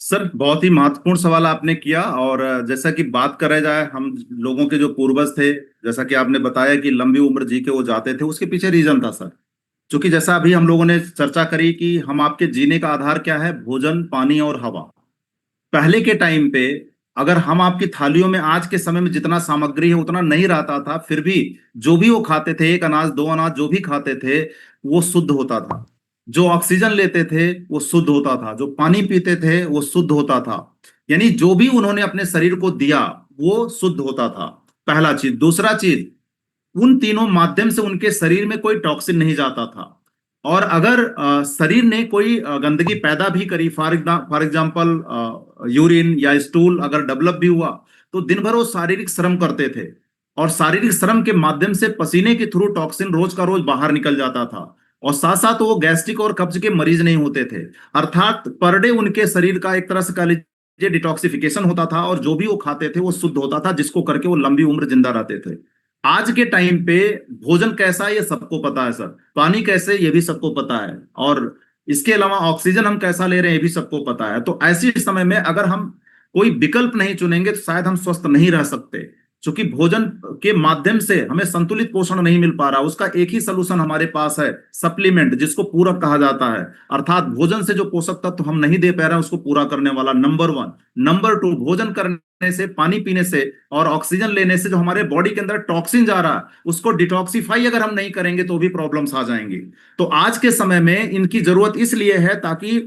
Sir बहुत ही महत्वपूर्ण सवाल आपने किया। और जैसा कि बात करा जाए हम लोगों के जो पूर्वज थे, जैसा कि आपने बताया कि लंबी उम्र जी के वो जाते थे, उसके पीछे रीजन था सर। क्योंकि जैसा अभी हम लोगों ने चर्चा करी कि हम आपके जीने का आधार क्या है, भोजन, पानी और हवा। पहले के टाइम पे अगर हम आपकी थालियों में आज के समय में जितना सामग्री है उतना नहीं रहता था, फिर भी जो भी वो खाते थे, एक अनाज दो अनाज जो भी खाते थे, वो शुद्ध होता था। जो ऑक्सीजन लेते थे वो शुद्ध होता था, जो पानी पीते थे वो शुद्ध होता था। यानी जो भी उन्होंने अपने शरीर को दिया वो शुद्ध होता था। पहला चीज। दूसरा चीज, उन तीनों माध्यम से उनके शरीर में कोई टॉक्सिन नहीं जाता था। और अगर शरीर ने कोई गंदगी पैदा भी करी, फॉर एग्जाम्पल यूरिन या स्टूल अगर डेवलप भी हुआ, तो दिन भर वो शारीरिक श्रम करते थे। और शारीरिक श्रम के माध्यम से पसीने के थ्रू टॉक्सिन रोज का रोज बाहर निकल जाता था। और साथ साथ वो गैस्ट्रिक और कब्ज के मरीज नहीं होते थे। अर्थात पर डे उनके शरीर का एक तरह से कह लीजिए डिटॉक्सिफिकेशन होता था, और जो भी वो खाते थे वो शुद्ध होता था, जिसको करके वो लंबी उम्र जिंदा रहते थे। आज के टाइम पे भोजन कैसा है ये सबको पता है सर, पानी कैसे ये भी सबको पता है, और इसके अलावा ऑक्सीजन हम कैसा ले रहे हैं ये भी सबको पता है। तो ऐसे समय में अगर हम कोई विकल्प नहीं चुनेंगे तो शायद हम स्वस्थ नहीं रह सकते। क्योंकि भोजन के माध्यम से हमें संतुलित पोषण नहीं मिल पा रहा, उसका एक ही सलूशन हमारे पास है, सप्लीमेंट, जिसको पूरक कहा जाता है। अर्थात भोजन से जो पोषक तत्व हम नहीं दे पा रहे हैं उसको पूरा करने वाला, नंबर वन। नंबर टू, भोजन करने से, पानी पीने से और ऑक्सीजन लेने से जो हमारे बॉडी के अंदर टॉक्सिन जा रहा है उसको डिटॉक्सिफाई अगर हम नहीं करेंगे तो भी प्रॉब्लम्स आ जाएंगी। तो आज के समय में इनकी जरूरत इसलिए है ताकि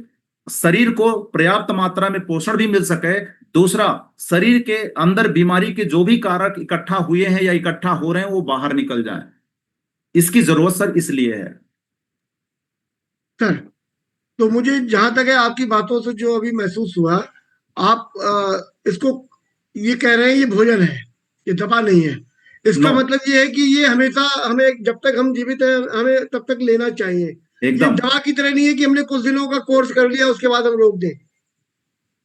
शरीर को पर्याप्त मात्रा में पोषण भी मिल सके। दूसरा, शरीर के अंदर बीमारी के जो भी कारक इकट्ठा हुए हैं या इकट्ठा हो रहे हैं वो बाहर निकल जाएं। इसकी जरूरत सर इसलिए है। सर, तो मुझे जहां तक है आपकी बातों से जो अभी महसूस हुआ, आप इसको ये कह रहे हैं ये भोजन है, ये दवा नहीं है। नो। इसका मतलब ये है कि ये हमेशा हमें जब तक हम जीवित हैं हमें तब तक लेना चाहिए। ये एकदम। दवा की तरह नहीं है कि हमने कुछ दिनों का कोर्स कर लिया उसके बाद हम रोक दें।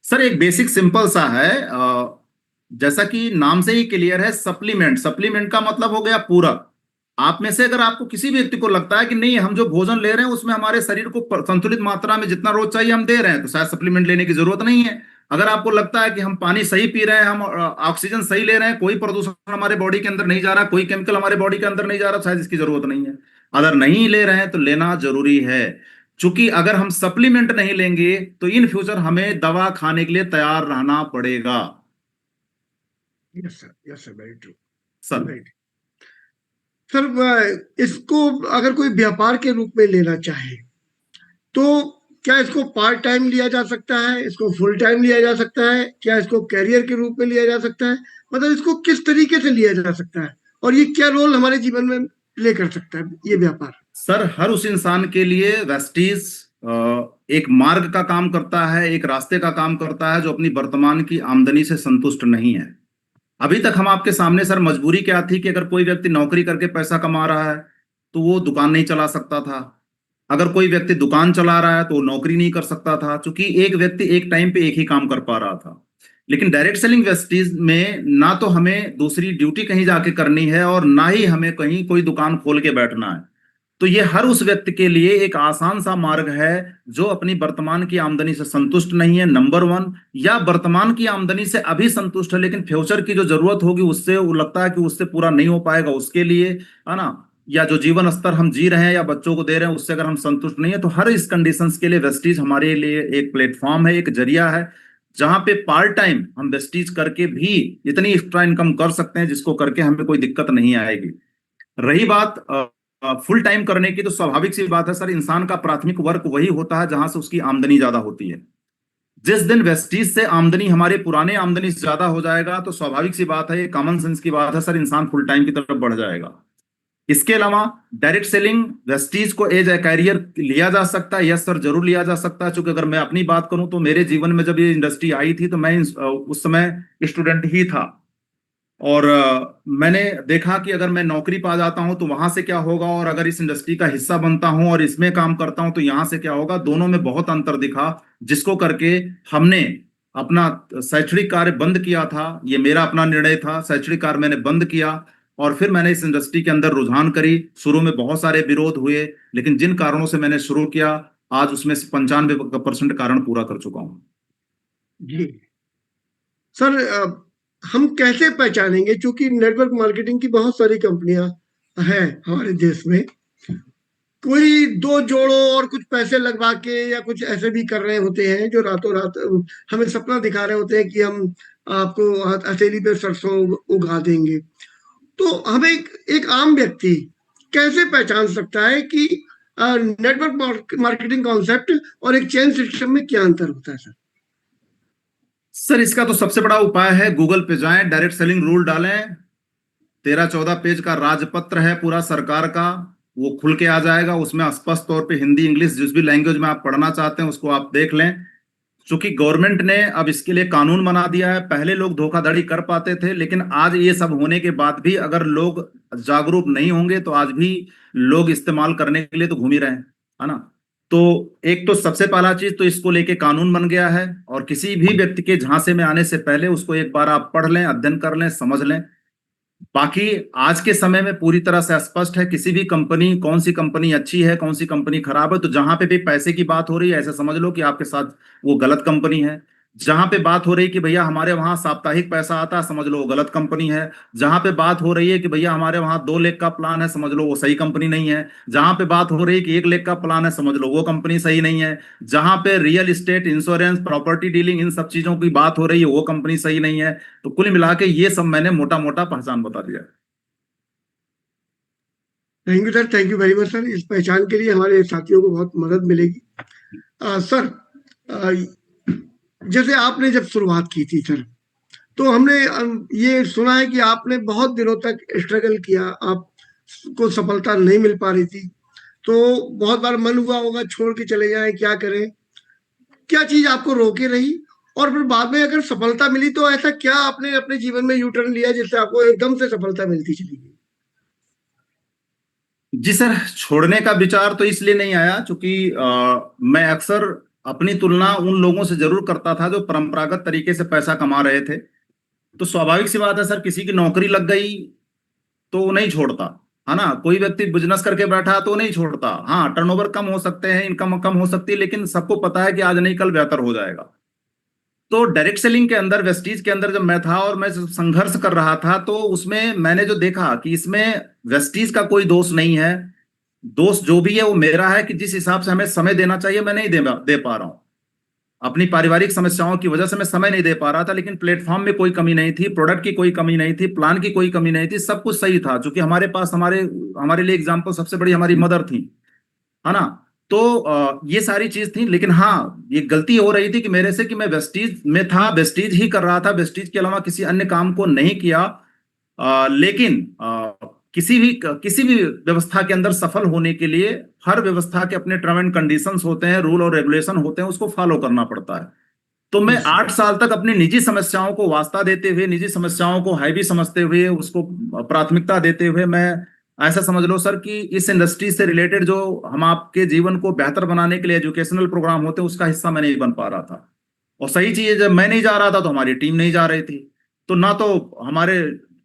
सर एक बेसिक सिंपल सा है, जैसा कि नाम से ही क्लियर है, सप्लीमेंट। सप्लीमेंट का मतलब हो गया पूरक। आप में से अगर आपको किसी भी व्यक्ति को लगता है कि नहीं हम जो भोजन ले रहे हैं उसमें हमारे शरीर को संतुलित मात्रा में जितना रोज चाहिए हम दे रहे हैं, तो शायद सप्लीमेंट लेने की जरूरत नहीं है। अगर आपको लगता है कि हम पानी सही पी रहे हैं, हम ऑक्सीजन सही ले रहे हैं, कोई प्रदूषण हमारे बॉडी के अंदर नहीं जा रहा, कोई केमिकल हमारे बॉडी के अंदर नहीं जा रहा, शायद इसकी जरूरत नहीं है। अगर नहीं ले रहे हैं तो लेना जरूरी है। चूंकि अगर हम सप्लीमेंट नहीं लेंगे तो इन फ्यूचर हमें दवा खाने के लिए तैयार रहना पड़ेगा। Yes sir, yes sir, very true. Sir. Right. Sir, इसको अगर कोई व्यापार के रूप में लेना चाहे तो क्या इसको पार्ट टाइम लिया जा सकता है, इसको फुल टाइम लिया जा सकता है, क्या इसको कैरियर के रूप में लिया जा सकता है? मतलब इसको किस तरीके से लिया जा सकता है और ये क्या रोल हमारे जीवन में प्ले कर सकता है ये व्यापार? सर हर उस इंसान के लिए वेस्टीज एक मार्ग का काम करता है, एक रास्ते का काम करता है, जो अपनी वर्तमान की आमदनी से संतुष्ट नहीं है। अभी तक हम आपके सामने सर मजबूरी क्या थी कि अगर कोई व्यक्ति नौकरी करके पैसा कमा रहा है तो वो दुकान नहीं चला सकता था। अगर कोई व्यक्ति दुकान चला रहा है तो वो नौकरी नहीं कर सकता था, क्योंकि एक व्यक्ति एक टाइम पे एक ही काम कर पा रहा था। लेकिन डायरेक्ट सेलिंग वेस्टीज में ना तो हमें दूसरी ड्यूटी कहीं जाके करनी है और ना ही हमें कहीं कोई दुकान खोल के बैठना है। तो ये हर उस व्यक्ति के लिए एक आसान सा मार्ग है जो अपनी वर्तमान की आमदनी से संतुष्ट नहीं है, नंबर वन। या वर्तमान की आमदनी से अभी संतुष्ट है लेकिन फ्यूचर की जो जरूरत होगी उससे वो लगता है कि उससे पूरा नहीं हो पाएगा, उसके लिए, है ना। या जो जीवन स्तर हम जी रहे हैं या बच्चों को दे रहे हैं उससे अगर हम संतुष्ट नहीं है, तो हर इस कंडीशंस के लिए वेस्टीज हमारे लिए एक प्लेटफॉर्म है, एक जरिया है, जहां पे पार्ट टाइम हम वेस्टीज करके भी इतनी एक्स्ट्रा इनकम कर सकते हैं जिसको करके हमें कोई दिक्कत नहीं आएगी। रही बात फुल टाइम करने की, तो स्वाभाविक सी बात है सर, इंसान का प्राथमिक वर्क वही होता है जहां से उसकी आमदनी ज्यादा होती है। जिस दिन वेस्टीज से आमदनी हमारे पुराने आमदनी से ज्यादा हो जाएगा तो स्वाभाविक सी बात है, ये कॉमन सेंस की बात है सर, इंसान फुल टाइम की तरफ बढ़ जाएगा। इसके अलावा डायरेक्ट सेलिंग वेस्टीज को एज ए कैरियर लिया जा सकता है, यस सर जरूर लिया जा सकता है। क्योंकि अगर मैं अपनी बात करूं तो मेरे जीवन में जब ये इंडस्ट्री आई थी तो मैं उस समय स्टूडेंट ही था। और मैंने देखा कि अगर मैं नौकरी पा जाता हूं तो वहां से क्या होगा, और अगर इस इंडस्ट्री का हिस्सा बनता हूं और इसमें काम करता हूं तो यहां से क्या होगा, दोनों में बहुत अंतर दिखा। जिसको करके हमने अपना शैक्षणिक कार्य बंद किया था। ये मेरा अपना निर्णय था, शैक्षणिक कार्य मैंने बंद किया और फिर मैंने इस इंडस्ट्री के अंदर रुझान करी। शुरू में बहुत सारे विरोध हुए, लेकिन जिन कारणों से मैंने शुरू किया आज उसमें से 95% कारण पूरा कर चुका हूं। जी सर, हम कैसे पहचानेंगे, क्योंकि नेटवर्क मार्केटिंग की बहुत सारी कंपनियां हैं हमारे देश में, कोई दो जोड़ो और कुछ पैसे लगवा के या कुछ ऐसे भी कर रहे होते हैं जो रातों रात हमें सपना दिखा रहे होते हैं कि हम आपको हथेली पे सरसों उगा देंगे। तो हमें एक आम व्यक्ति कैसे पहचान सकता है कि नेटवर्क मार्केटिंग कॉन्सेप्ट और एक चेन सिस्टम में क्या अंतर होता है सर? सर इसका तो सबसे बड़ा उपाय है, गूगल पे जाएं, डायरेक्ट सेलिंग रूल डालें, 13-14 पेज का राजपत्र है पूरा सरकार का, वो खुल के आ जाएगा। उसमें स्पष्ट तौर पे हिंदी इंग्लिश जिस भी लैंग्वेज में आप पढ़ना चाहते हैं उसको आप देख लें। चूंकि गवर्नमेंट ने अब इसके लिए कानून बना दिया है, पहले लोग धोखाधड़ी कर पाते थे, लेकिन आज ये सब होने के बाद भी अगर लोग जागरूक नहीं होंगे तो आज भी लोग इस्तेमाल करने के लिए तो घूम ही रहे हैं, है ना। तो एक तो सबसे पहला चीज तो इसको लेके कानून बन गया है, और किसी भी व्यक्ति के झांसे में आने से पहले उसको एक बार आप पढ़ लें, अध्ययन कर लें, समझ लें। बाकी आज के समय में पूरी तरह से स्पष्ट है किसी भी कंपनी, कौन सी कंपनी अच्छी है कौन सी कंपनी खराब है। तो जहां पे भी पैसे की बात हो रही है ऐसे समझ लो कि आपके साथ वो गलत कंपनी है। जहां पे बात हो रही है कि भैया हमारे वहां साप्ताहिक पैसा आता है, समझ लो वो गलत कंपनी है। जहां पे बात हो रही है कि भैया हमारे वहां 2 लाख का प्लान है, समझ लो वो सही कंपनी नहीं है। जहां पे बात हो रही है कि 1 लाख का प्लान है, समझ लो वो कंपनी सही नहीं है। जहां पे real estate, insurance, property dealing, इन सब चीजों की बात हो रही है वो कंपनी सही नहीं है। तो कुल मिला के ये सब मैंने मोटा मोटा पहचान बता दिया। Thank you sir, thank you very much sir. इस पहचान के लिए हमारे साथियों को बहुत मदद मिलेगी। सर, आ, जैसे आपने जब शुरुआत की थी सर, तो हमने ये सुना है कि आपने बहुत दिनों तक स्ट्रगल किया, आपको सफलता नहीं मिल पा रही थी, तो बहुत बार मन हुआ होगा छोड़ के चले जाएं, क्या करें, क्या चीज आपको रोके रही? और फिर बाद में अगर सफलता मिली तो ऐसा क्या आपने अपने जीवन में यू टर्न लिया जिससे आपको एकदम से सफलता मिलती चली गई? जी सर, छोड़ने का विचार तो इसलिए नहीं आया क्योंकि मैं अक्सर अपनी तुलना उन लोगों से जरूर करता था जो परंपरागत तरीके से पैसा कमा रहे थे। तो स्वाभाविक सी बात है सर, किसी की नौकरी लग गई तो वो नहीं छोड़ता, है ना। कोई व्यक्ति बिजनेस करके बैठा तो वो नहीं छोड़ता। हाँ, टर्नओवर कम हो सकते हैं, इनकम कम हो सकती है, लेकिन सबको पता है कि आज नहीं कल बेहतर हो जाएगा। तो डायरेक्ट सेलिंग के अंदर, वेस्टीज के अंदर जब मैं था और मैं संघर्ष कर रहा था, तो उसमें मैंने जो देखा कि इसमें वेस्टीज का कोई दोष नहीं है। दोष जो भी है वो मेरा है कि जिस हिसाब से हमें समय देना चाहिए मैं नहीं दे पा रहा हूं। अपनी पारिवारिक समस्याओं की वजह से मैं समय नहीं दे पा रहा था। लेकिन प्लेटफॉर्म में कोई कमी नहीं थी, प्रोडक्ट की कोई कमी नहीं थी, प्लान की कोई कमी नहीं थी, सब कुछ सही था। क्योंकि हमारे पास हमारे हमारे लिए एग्जाम्पल सबसे बड़ी हमारी मदर थी, है ना। तो ये सारी चीज थी। लेकिन हाँ, ये गलती हो रही थी कि मेरे से कि मैं वेस्टीज में था, वेस्टीज ही कर रहा था, वेस्टीज के अलावा किसी अन्य काम को नहीं किया। लेकिन किसी भी व्यवस्था के अंदर सफल होने के लिए हर व्यवस्था के अपने टर्म एंड कंडीशंस होते हैं, रूल और रेगुलेशन होते हैं, उसको फॉलो करना पड़ता है। तो मैं जी 8 साल तक अपनी निजी समस्याओं को वास्ता देते हुए, निजी समस्याओं को हैवी समझते हुए, उसको प्राथमिकता देते हुए, मैं ऐसा समझ लो सर कि इस इंडस्ट्री से रिलेटेड जो हम आपके जीवन को बेहतर बनाने के लिए एजुकेशनल प्रोग्राम होते हैं उसका हिस्सा मैं नहीं बन पा रहा था। और सही चीज है, जब मैं नहीं जा रहा था तो हमारी टीम नहीं जा रही थी। तो ना तो हमारे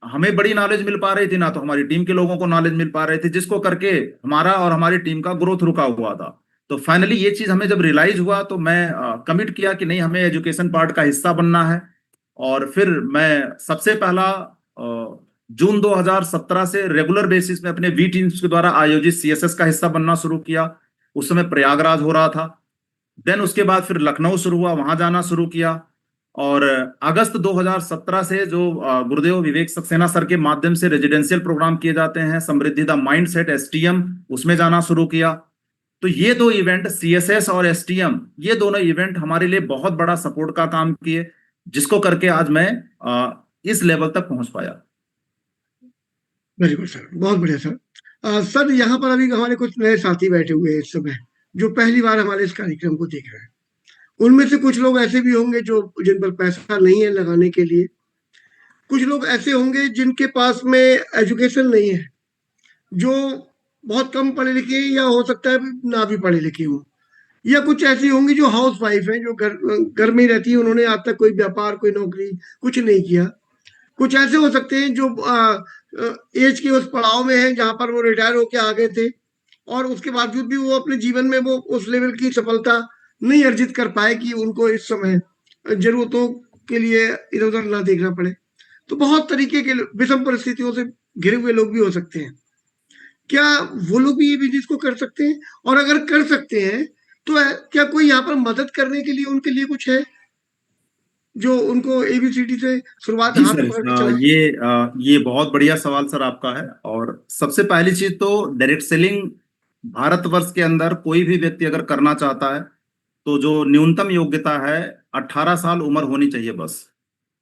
हमें बड़ी नॉलेज मिल पा रही थी, ना तो हमारी टीम के लोगों को नॉलेज मिल पा रही थी, जिसको करके हमारा और हमारी टीम का ग्रोथ रुका हुआ था। तो फाइनली ये चीज हमें जब रियलाइज हुआ तो मैं कमिट किया कि नहीं, हमें एजुकेशन पार्ट का हिस्सा बनना है। और फिर मैं सबसे पहला जून 2017 से रेगुलर बेसिस में अपने वी टीम्स के द्वारा आयोजित सीएसएस का हिस्सा बनना शुरू किया। उस समय प्रयागराज हो रहा था। देन उसके बाद फिर लखनऊ शुरू हुआ, वहां जाना शुरू किया। और अगस्त 2017 से जो गुरुदेव विवेक सक्सेना सर के माध्यम से रेजिडेंशियल प्रोग्राम किए जाते हैं, समृद्धि द माइंडसेट एसटीएम, उसमें जाना शुरू किया। तो ये दो इवेंट, सीएसएस और एसटीएम, ये दोनों इवेंट हमारे लिए बहुत बड़ा सपोर्ट का काम किए, जिसको करके आज मैं इस लेवल तक पहुंच पाया। वेरी गुड सर, बहुत बढ़िया सर। सर, यहाँ पर अभी हमारे कुछ नए साथी बैठे हुए हैं इस समय, जो पहली बार हमारे इस कार्यक्रम को देख रहे हैं। उनमें से कुछ लोग ऐसे भी होंगे जो जिन पर पैसा नहीं है लगाने के लिए, कुछ लोग ऐसे होंगे जिनके पास में एजुकेशन नहीं है, जो बहुत कम पढ़े लिखे हैं, या हो सकता है ना भी पढ़े लिखे हों, या कुछ ऐसी होंगी जो हाउस वाइफ हैं, जो घर घर में ही रहती है, उन्होंने आज तक कोई व्यापार, कोई नौकरी कुछ नहीं किया। कुछ ऐसे हो सकते हैं जो एज के उस पड़ाव में है जहां पर वो रिटायर होके आ गए थे, और उसके बावजूद भी वो अपने जीवन में वो उस लेवल की सफलता नहीं अर्जित कर पाए कि उनको इस समय जरूरतों के लिए इधर उधर ना देखना पड़े। तो बहुत तरीके के विषम परिस्थितियों से घिरे हुए लोग भी हो सकते हैं। क्या वो लोग भी ये बिजनेस को कर सकते हैं? और अगर कर सकते हैं तो क्या कोई यहाँ पर मदद करने के लिए उनके लिए कुछ है जो उनको एबीसीडी से शुरुआत जी हाथ सर, पकड़ के चलाए? ये बहुत बढ़िया सवाल सर आपका है। और सबसे पहली चीज तो डायरेक्ट सेलिंग भारतवर्ष के अंदर कोई भी व्यक्ति अगर करना चाहता है तो जो न्यूनतम योग्यता है 18 साल उम्र होनी चाहिए बस।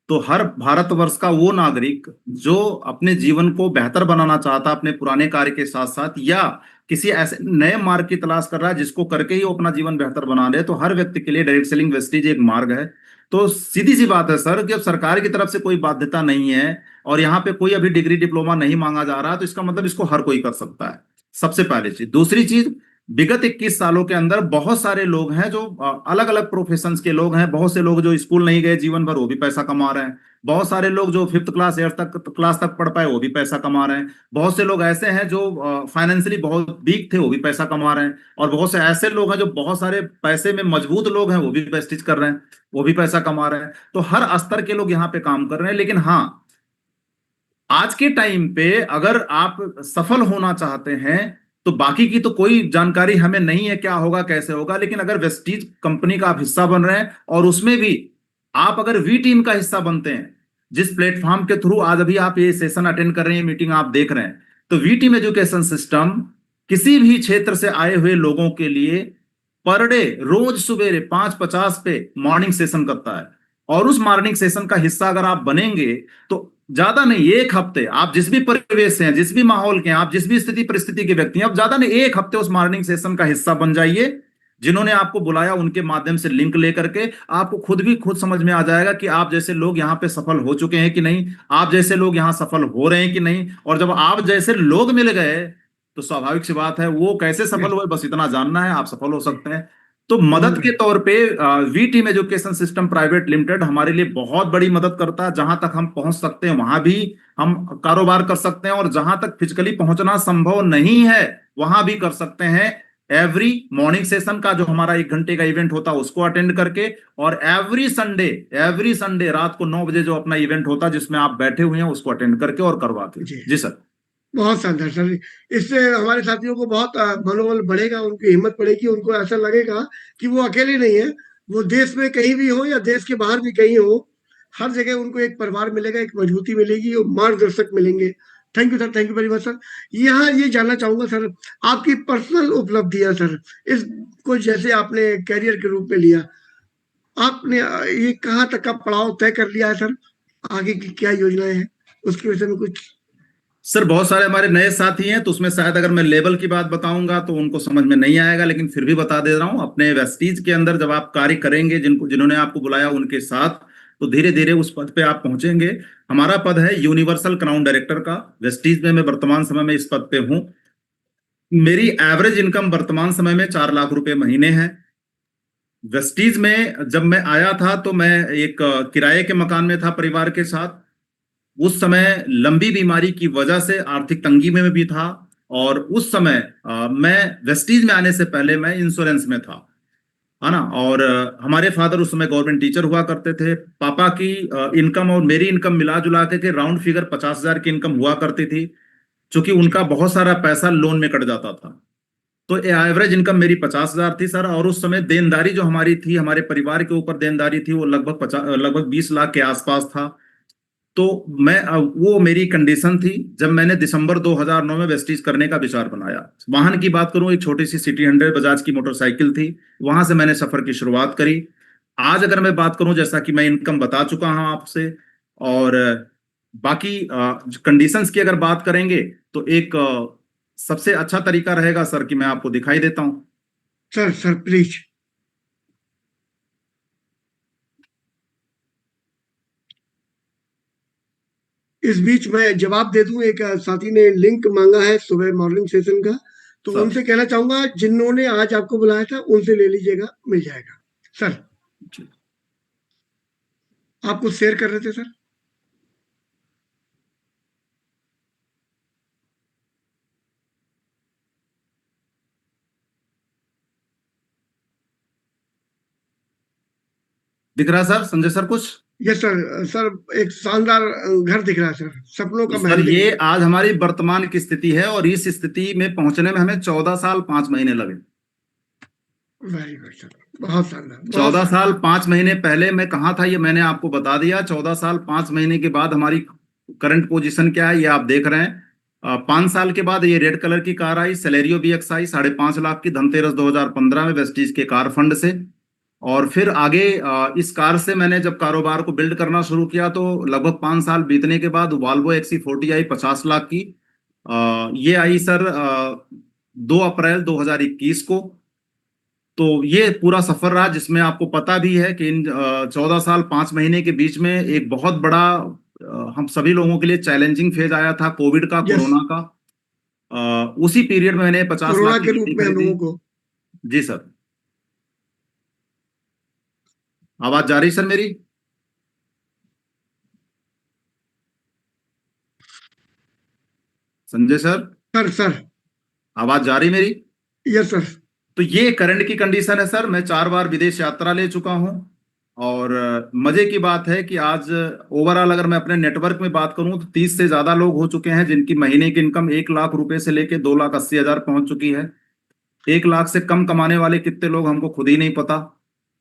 तो हर भारतवर्ष का वो नागरिक जो अपने जीवन को बेहतर बनाना चाहता है अपने पुराने कार्य के साथ साथ, या किसी ऐसे नए मार्ग की तलाश कर रहा है जिसको करके ही वो अपना जीवन बेहतर बना ले, तो हर व्यक्ति के लिए डायरेक्ट सेलिंग वेस्टेज एक मार्ग है। तो सीधी सी बात है सर कि अब सरकार की तरफ से कोई बाध्यता नहीं है और यहाँ पे कोई अभी डिग्री डिप्लोमा नहीं मांगा जा रहा, तो इसका मतलब इसको हर कोई कर सकता है। सबसे पहली चीज। दूसरी चीज, विगत 21 सालों के अंदर बहुत सारे लोग हैं जो अलग अलग प्रोफेशंस के लोग हैं। बहुत से लोग जो स्कूल नहीं गए जीवन भर वो भी पैसा कमा रहे हैं। बहुत सारे लोग जो फिफ्थ क्लास एट्थ तक क्लास तक पढ़ पाए वो भी पैसा कमा रहे हैं। बहुत से लोग ऐसे हैं जो फाइनेंशियली बहुत वीक थे वो भी पैसा कमा रहे हैं। और बहुत से ऐसे लोग हैं जो बहुत सारे पैसे में मजबूत लोग हैं वो भी प्रेस्टिज कर रहे हैं, वो भी पैसा कमा रहे हैं। तो हर स्तर के लोग यहाँ पे काम कर रहे हैं। लेकिन हाँ, आज के टाइम पे अगर आप सफल होना चाहते हैं तो बाकी की तो कोई जानकारी हमें नहीं है क्या होगा कैसे होगा, लेकिन अगर वेस्टीज कंपनी का आप हिस्सा बन रहे हैं और उसमें भी आप अगर वी टीम का हिस्सा बनते हैं, जिस प्लेटफॉर्म के थ्रू आज अभी आप ये सेशन अटेंड कर रहे हैं, मीटिंग आप देख रहे हैं, तो वी टीम एजुकेशन सिस्टम किसी भी क्षेत्र से आए हुए लोगों के लिए पर डे रोज सवेरे 5:50 पे मॉर्निंग सेशन करता है। और उस मॉर्निंग सेशन का हिस्सा अगर आप बनेंगे तो ज्यादा नहीं, एक हफ्ते आप जिस भी परिवेश से हैं, जिस भी माहौल के हैं, आप जिस भी स्थिति परिस्थिति के व्यक्ति हैं, आप ज्यादा नहीं एक हफ्ते उस मॉर्निंग सेशन का हिस्सा बन जाइए। जिन्होंने आपको बुलाया उनके माध्यम से लिंक लेकर के आपको खुद समझ में आ जाएगा कि आप जैसे लोग यहाँ पे सफल हो चुके हैं कि नहीं, आप जैसे लोग यहाँ सफल हो रहे हैं कि नहीं। और जब आप जैसे लोग मिल गए तो स्वाभाविक सी बात है वो कैसे सफल हुए बस इतना जानना है, आप सफल हो सकते हैं। तो मदद बहुत के तौर पे V team education system private limited हमारे लिए बहुत बड़ी मदद करता है। जहां तक हम पहुंच सकते हैं वहां भी हम कारोबार कर सकते हैं, और जहां तक फिजिकली पहुंचना संभव नहीं है वहां भी कर सकते हैं। एवरी मॉर्निंग सेशन का जो हमारा 1 घंटे का इवेंट होता है उसको अटेंड करके, और एवरी संडे रात को 9 बजे जो अपना इवेंट होता है जिसमें आप बैठे हुए हैं उसको अटेंड करके और करवा के। जी, जी सर। बहुत शानदार सर। इससे हमारे साथियों को बहुत मनोबल बढ़ेगा, उनकी हिम्मत बढ़ेगी, उनको ऐसा लगेगा कि वो अकेले नहीं है। वो देश में कहीं भी हो या देश के बाहर भी कहीं हो, हर जगह उनको एक परिवार मिलेगा, एक मजबूती मिलेगी और मार्गदर्शक मिलेंगे। Thank you sir, thank you very much sir. यहाँ ये जानना चाहूंगा सर, आपकी पर्सनल उपलब्धियां सर, इसको जैसे आपने कैरियर के रूप में लिया, आपने ये कहाँ तक का पड़ाव तय कर लिया है सर? आगे की क्या योजनाएं हैं उसके विषय में कुछ? सर बहुत सारे हमारे नए साथी हैं तो उसमें शायद अगर मैं लेवल की बात बताऊंगा तो उनको समझ में नहीं आएगा, लेकिन फिर भी बता दे रहा हूं। अपने वेस्टीज के अंदर जब आप कार्य करेंगे, जिन्होंने आपको बुलाया उनके साथ, तो धीरे धीरे उस पद पे आप पहुंचेंगे। हमारा पद है यूनिवर्सल क्राउन डायरेक्टर का। वेस्टीज में मैं वर्तमान समय में इस पद पे हूं। मेरी एवरेज इनकम वर्तमान समय में 4 लाख रुपए महीने है। वेस्टीज में जब मैं आया था तो मैं एक किराए के मकान में था परिवार के साथ। उस समय लंबी बीमारी की वजह से आर्थिक तंगी में भी था। और उस समय मैं वेस्टीज में आने से पहले मैं इंश्योरेंस में था, है ना। और हमारे फादर उस समय गवर्नमेंट टीचर हुआ करते थे। पापा की इनकम और मेरी इनकम मिला जुला के राउंड फिगर 50,000 की इनकम हुआ करती थी, क्योंकि उनका बहुत सारा पैसा लोन में कट जाता था। तो एवरेज इनकम मेरी 50,000 थी सर। और उस समय देनदारी जो हमारी थी, हमारे परिवार के ऊपर देनदारी थी, वो लगभग 20 लाख के आसपास था। तो वो मेरी कंडीशन थी जब मैंने दिसंबर 2009 में वेस्टीज करने का विचार बनाया। वाहन की बात करूं, एक छोटी सी सिटी 100 बजाज की मोटरसाइकिल थी, वहां से मैंने सफर की शुरुआत करी। आज अगर मैं बात करूं, जैसा कि मैं इनकम बता चुका हूं आपसे, और बाकी कंडीशंस की अगर बात करेंगे तो एक सबसे अच्छा तरीका रहेगा सर कि मैं आपको दिखाई देता हूं। Sir sir please. इस बीच मैं जवाब दे दूं, एक साथी ने लिंक मांगा है सुबह मॉर्निंग सेशन का, तो सर उनसे कहना चाहूंगा जिन्होंने आज आपको बुलाया था उनसे ले लीजिएगा, मिल जाएगा सर। आप कुछ शेयर कर रहे थे सर? दिख रहा है सर, संजय सर कुछ? Yes sir. सर एक शानदार घर दिख रहा है सर, सपनों तो का सर महल दिख ये रहा आज हमारी वर्तमान की स्थिति है, और इस स्थिति में पहुंचने में हमें 14 साल 5 महीने लगे। है। वेरी गुड सर, बहुत शानदार, बहुत 14 साल शानदार। 5 महीने पहले मैं कहाँ था, ये मैंने आपको बता दिया। 14 साल 5 महीने के बाद हमारी करंट पोजीशन क्या है, ये आप देख रहे हैं। 5 साल के बाद ये रेड कलर की कार आई, सेलेरियो BX आई 5.5 लाख की, धनतेरस 2015 में वेस्टीज के कार फंड से। और फिर आगे इस कार से मैंने जब कारोबार को बिल्ड करना शुरू किया, तो लगभग 5 साल बीतने के बाद वॉल्वो XC40 आई 50 लाख की। ये आई सर 2 अप्रैल 2021 को। तो ये पूरा सफर रहा, जिसमें आपको पता भी है कि इन 14 साल 5 महीने के बीच में एक बहुत बड़ा हम सभी लोगों के लिए चैलेंजिंग फेज आया था, कोविड का, यस। कोरोना का। उसी पीरियड में मैंने 50 लाख कोरोना की के रूप गाड़ी में हम खरीदी। लोगों को। जी सर। आवाज जा रही सर मेरी? Sanjay sir, sir sir. आवाज जा रही मेरी? Yes sir. तो ये करंट की कंडीशन है सर। मैं 4 बार विदेश यात्रा ले चुका हूं। और मजे की बात है कि आज ओवरऑल अगर मैं अपने नेटवर्क में बात करूं, तो 30 से ज्यादा लोग हो चुके हैं जिनकी महीने की इनकम 1 लाख रुपए से लेके 2,80,000 पहुंच चुकी है। 1 लाख से कम कमाने वाले कितने लोग हमको खुद ही नहीं पता,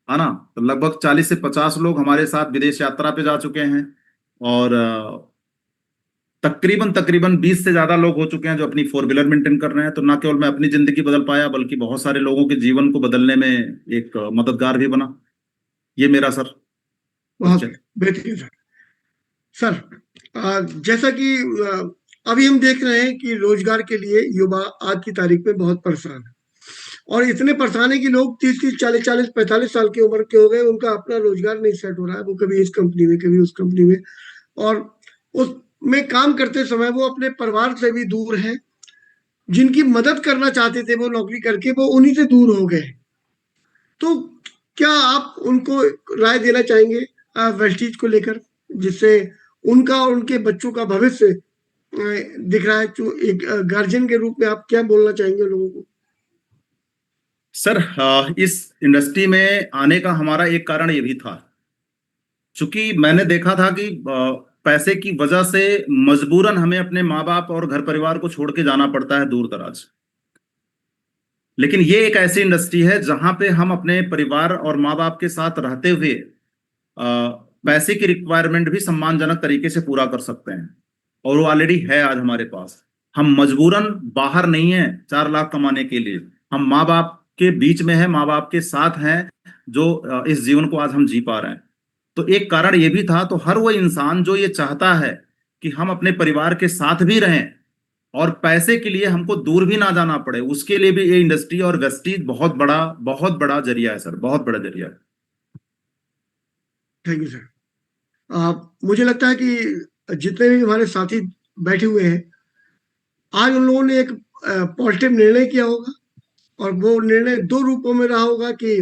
है ना। तो लगभग 40 से 50 लोग हमारे साथ विदेश यात्रा पे जा चुके हैं। और तकरीबन तकरीबन 20 से ज्यादा लोग हो चुके हैं जो अपनी 4 व्हीलर मेंटेन कर रहे हैं। तो ना केवल मैं अपनी जिंदगी बदल पाया, बल्कि बहुत सारे लोगों के जीवन को बदलने में एक मददगार भी बना। ये मेरा सर बहुत परिचय। बेहतरीन सर। सर जैसा कि अभी हम देख रहे हैं कि रोजगार के लिए युवा आज की तारीख में बहुत परेशान है, और इतने परेशान है कि लोग 30 30 40 40 45 साल की उम्र के हो गए, उनका अपना रोजगार नहीं सेट हो रहा है। वो कभी इस कंपनी में, कभी उस कंपनी में, और उसमें काम करते समय वो अपने परिवार से भी दूर है। जिनकी मदद करना चाहते थे वो नौकरी करके, वो उन्हीं से दूर हो गए। तो क्या आप उनको राय देना चाहेंगे वेस्टीज को लेकर, जिससे उनका और उनके बच्चों का भविष्य दिख रहा है? जो एक गार्जियन के रूप में आप क्या बोलना चाहेंगे लोगों को? सर इस इंडस्ट्री में आने का हमारा एक कारण ये भी था, क्योंकि मैंने देखा था कि पैसे की वजह से मजबूरन हमें अपने माँ बाप और घर परिवार को छोड़ के जाना पड़ता है दूर दराज। लेकिन ये एक ऐसी इंडस्ट्री है जहां पे हम अपने परिवार और माँ बाप के साथ रहते हुए पैसे की रिक्वायरमेंट भी सम्मानजनक तरीके से पूरा कर सकते हैं। और वो ऑलरेडी है आज हमारे पास। हम मजबूरन बाहर नहीं है 4 लाख कमाने के लिए। हम माँ बाप के बीच में है, माँ बाप के साथ हैं, जो इस जीवन को आज हम जी पा रहे हैं। तो एक कारण ये भी था। तो हर वो इंसान जो ये चाहता है कि हम अपने परिवार के साथ भी रहें और पैसे के लिए हमको दूर भी ना जाना पड़े, उसके लिए भी ये इंडस्ट्री और वेस्टीज बहुत बड़ा जरिया है सर, बहुत बड़ा जरिया है। Thank you sir. मुझे लगता है कि जितने भी हमारे साथी बैठे हुए हैं, आज उन लोगों ने एक पॉजिटिव निर्णय किया होगा, और वो निर्णय दो रूपों में रहा होगा कि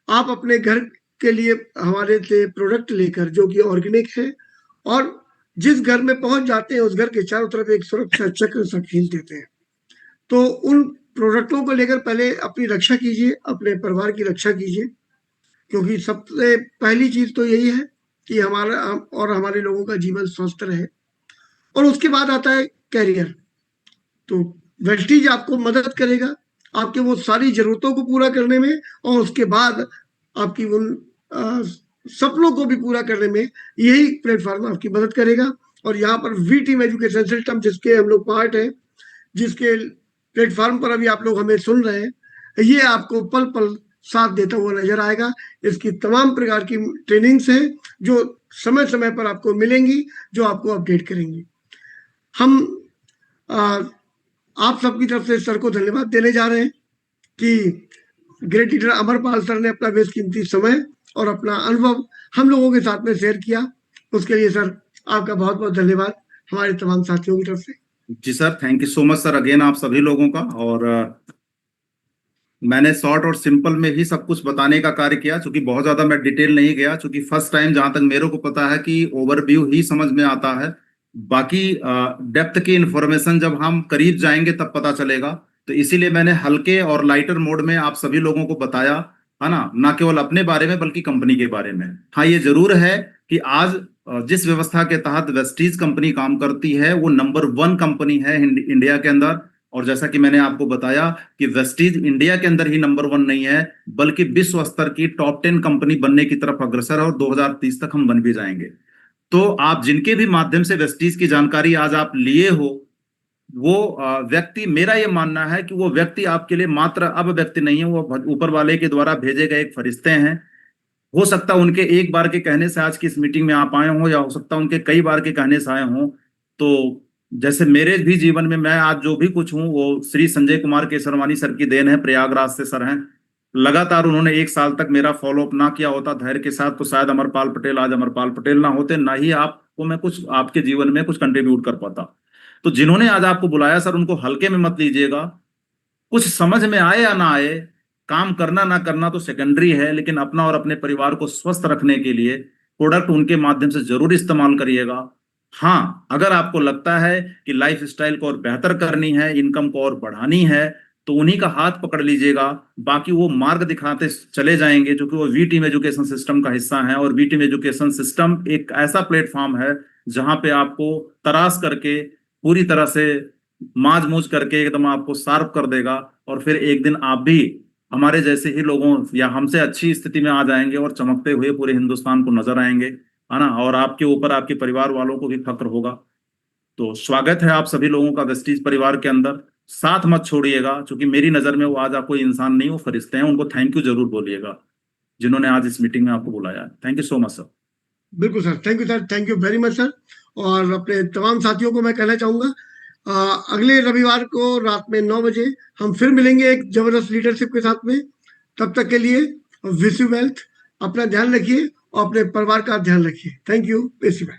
आप अपने घर के लिए हमारे से प्रोडक्ट लेकर, जो कि ऑर्गेनिक है, और जिस घर में पहुंच जाते हैं उस घर के चारों तरफ एक सुरक्षा चक्र सा खींच देते हैं। तो उन प्रोडक्टों को लेकर पहले अपनी रक्षा कीजिए, अपने परिवार की रक्षा कीजिए, क्योंकि सबसे पहली चीज तो यही है कि हमारा और हमारे लोगों का जीवन स्वस्थ रहे। और उसके बाद आता है कैरियर। तो वेस्टीज आपको मदद करेगा आपके वो सारी जरूरतों को पूरा करने में, और उसके बाद आपकी उन सपनों को भी पूरा करने में यही प्लेटफॉर्म आपकी मदद करेगा। और यहाँ पर वी टीम एजुकेशन सिस्टम, जिसके हम लोग पार्ट हैं, जिसके प्लेटफॉर्म पर अभी आप लोग हमें सुन रहे हैं, ये आपको पल पल साथ देता हुआ नजर आएगा। इसकी तमाम प्रकार की ट्रेनिंग्स हैं जो समय समय पर आपको मिलेंगी, जो आपको अपडेट करेंगी। हम आप सबकी तरफ से सर को धन्यवाद देने जा रहे हैं कि ग्रेट लीडर अमरपाल सर ने अपना बेशकीमती समय और अपना अनुभव हम लोगों के साथ में शेयर किया। उसके लिए सर आपका बहुत बहुत धन्यवाद हमारे तमाम साथियों की तरफ से। जी sir, thank you so much sir again आप सभी लोगों का। और मैंने शॉर्ट और सिंपल में ही सब कुछ बताने का कार्य किया, क्योंकि बहुत ज्यादा मैं डिटेल नहीं गया, क्योंकि फर्स्ट टाइम जहां तक मेरे को पता है कि ओवरव्यू ही समझ में आता है। बाकी डेप्थ की इंफॉर्मेशन जब हम करीब जाएंगे तब पता चलेगा। तो इसीलिए मैंने हल्के और लाइटर मोड में आप सभी लोगों को बताया है ना, ना केवल अपने बारे में बल्कि कंपनी के बारे में। हाँ, ये जरूर है कि आज जिस व्यवस्था के तहत वेस्टीज कंपनी काम करती है वो नंबर 1 कंपनी है इंडिया के अंदर। और जैसा कि मैंने आपको बताया कि वेस्टीज इंडिया के अंदर ही नंबर 1 नहीं है, बल्कि विश्व स्तर की टॉप 10 कंपनी बनने की तरफ अग्रसर है, और 2030 तक हम बन भी जाएंगे। तो आप जिनके भी माध्यम से वेस्टीज की जानकारी आज आप लिए हो, वो व्यक्ति, मेरा ये मानना है कि वो व्यक्ति आपके लिए मात्र अब व्यक्ति नहीं है, वो ऊपर वाले के द्वारा भेजे गए एक फरिश्ते हैं। हो सकता है उनके एक बार के कहने से आज की इस मीटिंग में आप आए हो, या हो सकता है उनके कई बार के कहने से आए हो। तो जैसे मेरे भी जीवन में मैं आज जो भी कुछ हूँ वो श्री संजय कुमार केसरवानी सर की देन है, प्रयागराज से सर हैं। लगातार उन्होंने 1 साल तक मेरा फॉलोअप ना किया होता धैर्य के साथ, तो शायद अमरपाल पटेल आज अमरपाल पटेल ना होते, ना ही आपको मैं कुछ आपके जीवन में कुछ कंट्रीब्यूट कर पाता। तो जिन्होंने आज आपको बुलाया सर, उनको हल्के में मत लीजिएगा। कुछ समझ में आए या ना आए, काम करना ना करना तो सेकेंडरी है, लेकिन अपना और अपने परिवार को स्वस्थ रखने के लिए प्रोडक्ट उनके माध्यम से जरूर इस्तेमाल करिएगा। हाँ, अगर आपको लगता है कि लाइफ स्टाइल को और बेहतर करनी है, इनकम को और बढ़ानी है, तो उन्हीं का हाथ पकड़ लीजिएगा। बाकी वो मार्ग दिखाते चले जाएंगे, जो कि वो वी टीम एजुकेशन सिस्टम का हिस्सा है। और वी टीम एजुकेशन सिस्टम एक ऐसा प्लेटफॉर्म है जहां पे आपको तराश करके पूरी तरह से माज मूज करके एकदम आपको शार्प कर देगा, और फिर एक दिन आप भी हमारे जैसे ही लोगों या हमसे अच्छी स्थिति में आ जाएंगे और चमकते हुए पूरे हिंदुस्तान को नजर आएंगे, है ना। और आपके ऊपर आपके परिवार वालों को भी फक्र होगा। तो स्वागत है आप सभी लोगों का वेस्टीज परिवार के अंदर। साथ मत छोड़िएगा, क्योंकि मेरी नजर में वो आज आप कोई इंसान नहीं, वो फरिश्ते हैं। उनको थैंक यू जरूर बोलिएगा जिन्होंने आज इस मीटिंग में आपको बुलाया है। Thank you so much sir. बिल्कुल sir, thank you sir, thank you very much sir. और अपने तमाम साथियों को मैं कहना चाहूंगा, अगले रविवार को रात में 9 बजे हम फिर मिलेंगे एक जबरदस्त लीडरशिप के साथ में। तब तक के लिए विश यू वेल्थ, अपना ध्यान रखिए और अपने परिवार का ध्यान रखिए। Thank you, best.